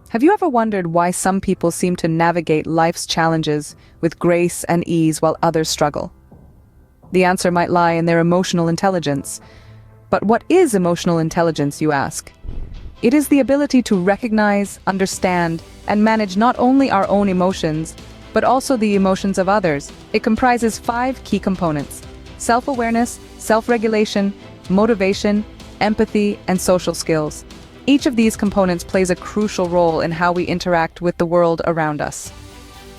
Have you ever wondered why some people seem to navigate life's challenges with grace and ease while others struggle? The answer might lie in their emotional intelligence. But what is emotional intelligence, you ask? It is the ability to recognize, understand, and manage not only our own emotions, but also the emotions of others. It comprises 5 key components: self-awareness, self-regulation, motivation, empathy, and social skills. Each of these components plays a crucial role in how we interact with the world around us.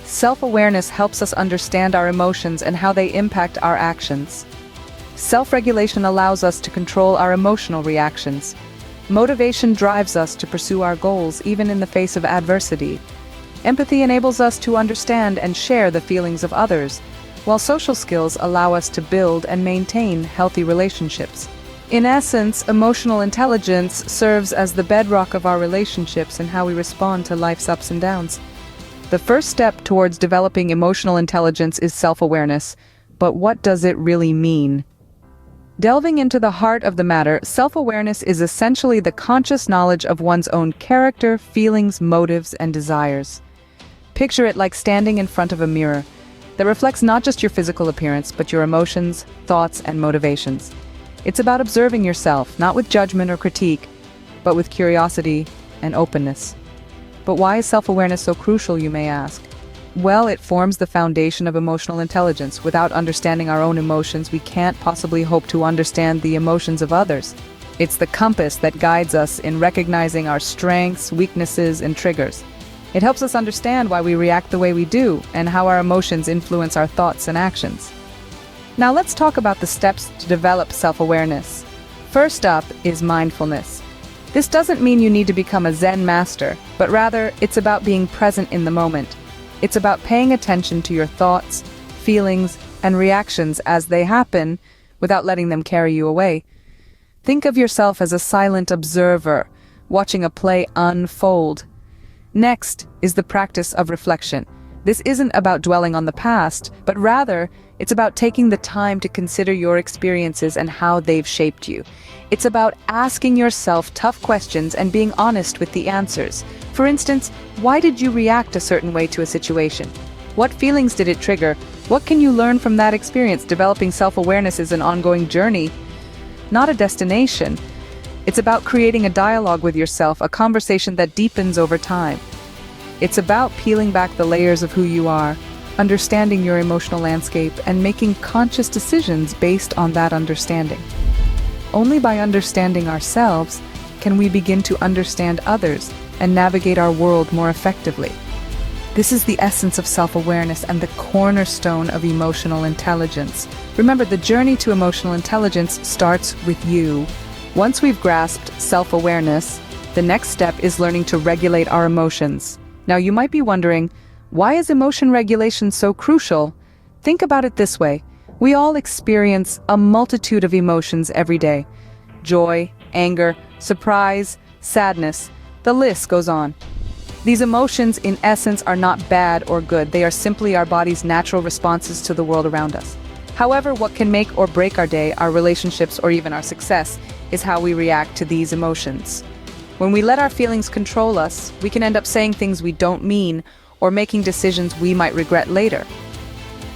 Self-awareness helps us understand our emotions and how they impact our actions. Self-regulation allows us to control our emotional reactions. Motivation drives us to pursue our goals even in the face of adversity. Empathy enables us to understand and share the feelings of others, while social skills allow us to build and maintain healthy relationships. In essence, emotional intelligence serves as the bedrock of our relationships and how we respond to life's ups and downs. The first step towards developing emotional intelligence is self-awareness. But what does it really mean? Delving into the heart of the matter, self-awareness is essentially the conscious knowledge of one's own character, feelings, motives, and desires. Picture it like standing in front of a mirror that reflects not just your physical appearance, but your emotions, thoughts, and motivations. It's about observing yourself, not with judgment or critique, but with curiosity and openness. But why is self-awareness so crucial, you may ask? Well, it forms the foundation of emotional intelligence. Without understanding our own emotions, we can't possibly hope to understand the emotions of others. It's the compass that guides us in recognizing our strengths, weaknesses, and triggers. It helps us understand why we react the way we do and how our emotions influence our thoughts and actions. Now let's talk about the steps to develop self-awareness. First up is mindfulness. This doesn't mean you need to become a Zen master, but rather it's about being present in the moment. It's about paying attention to your thoughts, feelings, and reactions as they happen without letting them carry you away. Think of yourself as a silent observer, watching a play unfold. Next is the practice of reflection. This isn't about dwelling on the past, but rather, it's about taking the time to consider your experiences and how they've shaped you. It's about asking yourself tough questions and being honest with the answers. For instance, why did you react a certain way to a situation? What feelings did it trigger? What can you learn from that experience? Developing self-awareness is an ongoing journey, not a destination. It's about creating a dialogue with yourself, a conversation that deepens over time. It's about peeling back the layers of who you are, understanding your emotional landscape, and making conscious decisions based on that understanding. Only by understanding ourselves can we begin to understand others and navigate our world more effectively. This is the essence of self-awareness and the cornerstone of emotional intelligence. Remember, the journey to emotional intelligence starts with you. Once we've grasped self-awareness, the next step is learning to regulate our emotions. Now, you might be wondering, why is emotion regulation so crucial? Think about it this way. We all experience a multitude of emotions every day. Joy, anger, surprise, sadness. The list goes on. These emotions, in essence, are not bad or good. They are simply our body's natural responses to the world around us. However, what can make or break our day, our relationships, or even our success, is how we react to these emotions. When we let our feelings control us, we can end up saying things we don't mean or making decisions we might regret later.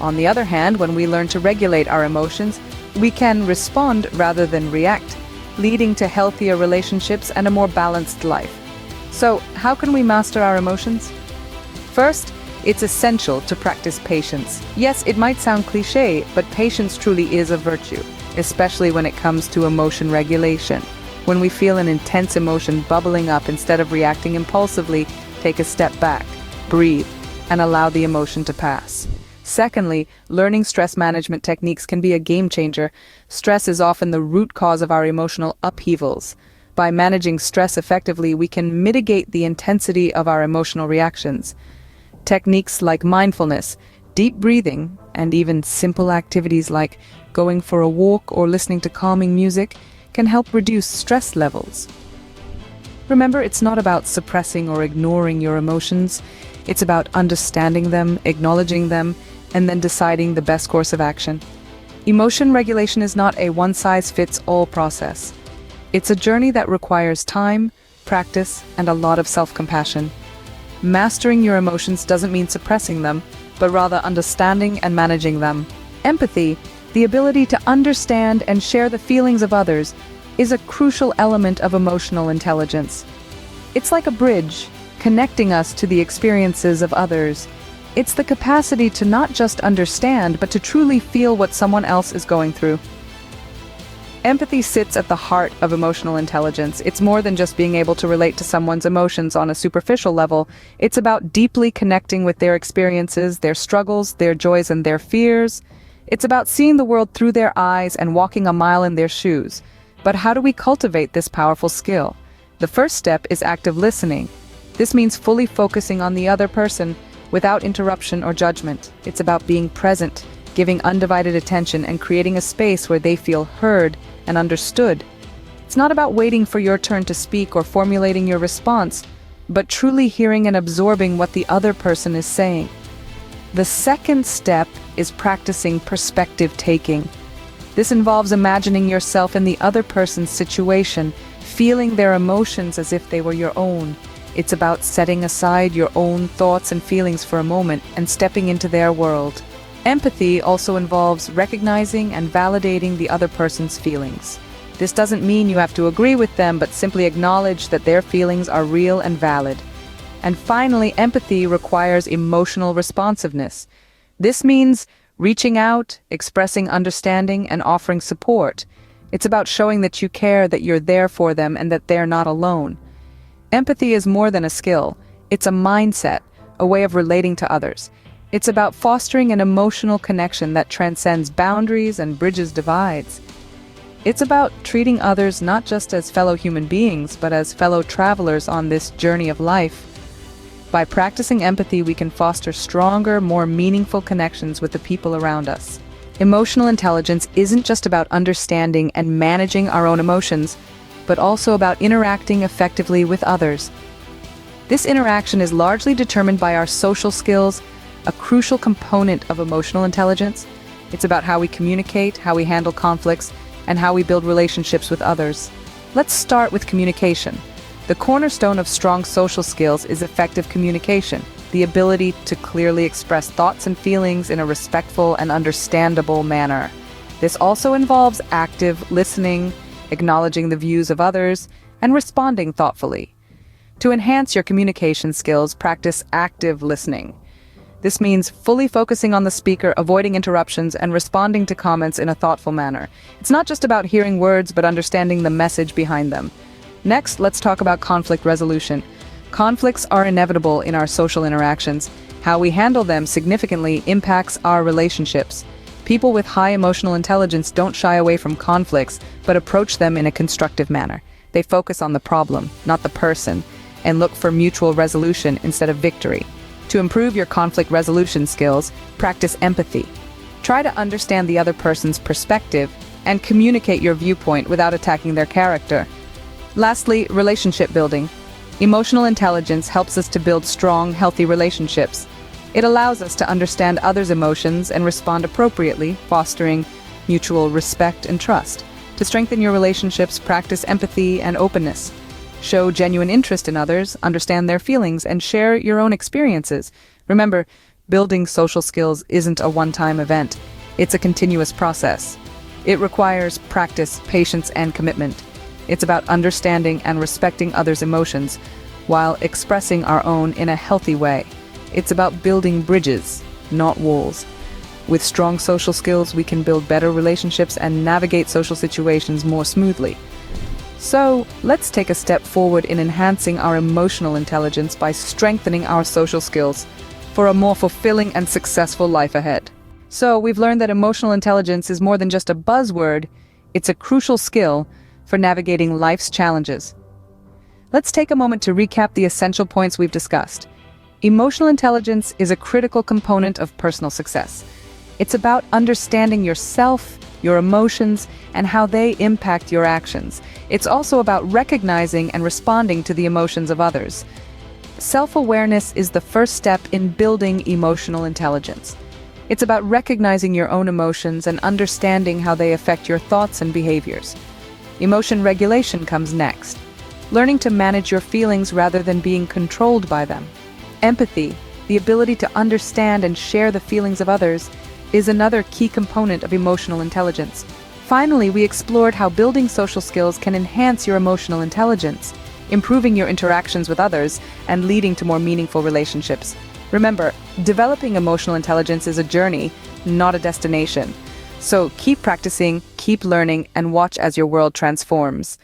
On the other hand, when we learn to regulate our emotions, we can respond rather than react, leading to healthier relationships and a more balanced life. So, how can we master our emotions? First, it's essential to practice patience. Yes, it might sound cliché, but patience truly is a virtue, especially when it comes to emotion regulation. When we feel an intense emotion bubbling up, instead of reacting impulsively, take a step back, breathe, and allow the emotion to pass. Secondly, learning stress management techniques can be a game changer. Stress is often the root cause of our emotional upheavals. By managing stress effectively, we can mitigate the intensity of our emotional reactions. Techniques like mindfulness, deep breathing, and even simple activities like going for a walk or listening to calming music can help reduce stress levels. Remember, it's not about suppressing or ignoring your emotions. It's about understanding them, acknowledging them, and then deciding the best course of action. Emotion regulation is not a one-size-fits-all process. It's a journey that requires time, practice, and a lot of self-compassion. Mastering your emotions doesn't mean suppressing them, but rather understanding and managing them. Empathy, the ability to understand and share the feelings of others, is a crucial element of emotional intelligence. It's like a bridge, connecting us to the experiences of others. It's the capacity to not just understand, but to truly feel what someone else is going through. Empathy sits at the heart of emotional intelligence. It's more than just being able to relate to someone's emotions on a superficial level. It's about deeply connecting with their experiences, their struggles, their joys, and their fears. It's about seeing the world through their eyes and walking a mile in their shoes. But how do we cultivate this powerful skill? The first step is active listening. This means fully focusing on the other person without interruption or judgment. It's about being present, giving undivided attention, and creating a space where they feel heard and understood. It's not about waiting for your turn to speak or formulating your response, but truly hearing and absorbing what the other person is saying. The second step is practicing perspective taking. This involves imagining yourself in the other person's situation, feeling their emotions as if they were your own. It's about setting aside your own thoughts and feelings for a moment and stepping into their world. Empathy also involves recognizing and validating the other person's feelings. This doesn't mean you have to agree with them, but simply acknowledge that their feelings are real and valid. And finally, empathy requires emotional responsiveness. This means reaching out, expressing understanding, and offering support. It's about showing that you care, that you're there for them, and that they're not alone. Empathy is more than a skill. It's a mindset, a way of relating to others. It's about fostering an emotional connection that transcends boundaries and bridges divides. It's about treating others not just as fellow human beings, but as fellow travelers on this journey of life. By practicing empathy, we can foster stronger, more meaningful connections with the people around us. Emotional intelligence isn't just about understanding and managing our own emotions, but also about interacting effectively with others. This interaction is largely determined by our social skills, a crucial component of emotional intelligence. It's about how we communicate, how we handle conflicts, and how we build relationships with others. Let's start with communication. The cornerstone of strong social skills is effective communication, the ability to clearly express thoughts and feelings in a respectful and understandable manner. This also involves active listening, acknowledging the views of others, and responding thoughtfully. To enhance your communication skills, practice active listening. This means fully focusing on the speaker, avoiding interruptions, and responding to comments in a thoughtful manner. It's not just about hearing words, but understanding the message behind them. Next, let's talk about conflict resolution. Conflicts are inevitable in our social interactions. How we handle them significantly impacts our relationships. People with high emotional intelligence don't shy away from conflicts, but approach them in a constructive manner. They focus on the problem, not the person, and look for mutual resolution instead of victory. To improve your conflict resolution skills, practice empathy. Try to understand the other person's perspective and communicate your viewpoint without attacking their character. Lastly, relationship building. Emotional intelligence helps us to build strong, healthy relationships. It allows us to understand others' emotions and respond appropriately, fostering mutual respect and trust. To strengthen your relationships, practice empathy and openness. Show genuine interest in others, understand their feelings, and share your own experiences. Remember, building social skills isn't a one-time event. It's a continuous process. It requires practice, patience, and commitment. It's about understanding and respecting others' emotions while expressing our own in a healthy way. It's about building bridges, not walls. With strong social skills, we can build better relationships and navigate social situations more smoothly. So, let's take a step forward in enhancing our emotional intelligence by strengthening our social skills for a more fulfilling and successful life ahead. So, we've learned that emotional intelligence is more than just a buzzword, it's a crucial skill for navigating life's challenges. Let's take a moment to recap the essential points we've discussed. Emotional intelligence is a critical component of personal success. It's about understanding yourself, your emotions, and how they impact your actions. It's also about recognizing and responding to the emotions of others. Self-awareness is the first step in building emotional intelligence. It's about recognizing your own emotions and understanding how they affect your thoughts and behaviors. Emotion regulation comes next, learning to manage your feelings rather than being controlled by them. Empathy, the ability to understand and share the feelings of others, is another key component of emotional intelligence. Finally, we explored how building social skills can enhance your emotional intelligence, improving your interactions with others, and leading to more meaningful relationships. Remember, developing emotional intelligence is a journey, not a destination. So keep practicing, keep learning, and watch as your world transforms.